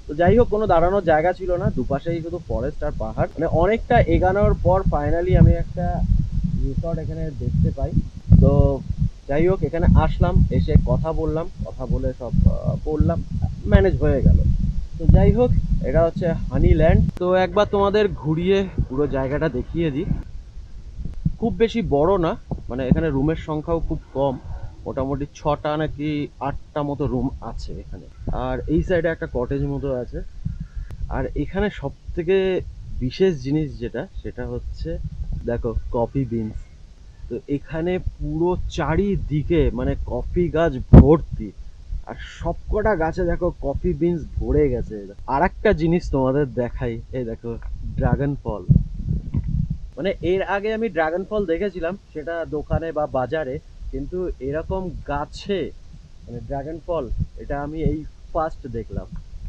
তো যাই হোক, কোনো দাঁড়ানোর জায়গা ছিল না, দুপাশেই শুধু ফরেস্ট আর পাহাড়। মানে অনেকটা এগানোর পর ফাইনালি আমি একটা রিসর্ট এখানে দেখতে পাই। তো যাই হোক, এখানে আসলাম, এসে কথা বললাম, কথা বলে সব করলাম, ম্যানেজ হয়ে গেল। তো যাই হোক, এটা হচ্ছে হানি ল্যান্ড। তো একবার তোমাদের ঘুরিয়ে পুরো জায়গাটা দেখিয়ে দিই। খুব বেশি বড় না, মানে এখানে রুমের সংখ্যাও খুব কম, মোটামুটি 6টা নাকি 8টা মতো রুম আছে এখানে। আর এই সাইডে একটা কটেজ মতো আছে। আর এখানে সব থেকে বিশেষ জিনিস যেটা, সেটা হচ্ছে দেখো কফি বিনস। তো এখানে পুরো চারিদিকে মানে কফি গাছ ভর্তি। আর সবকটা গাছে দেখো কফি বিনস ভরে গেছে। আর একটা জিনিস তোমাদের দেখাই, এই দেখো ড্রাগন ফল। মানে এর আগে আমি ড্রাগন ফল দেখেছিলাম সেটা দোকানে বা বাজারে, কিন্তু এরকম গাছে মানে ড্রাগন ফল, এটা আমি এই ফার্স্ট দেখলাম।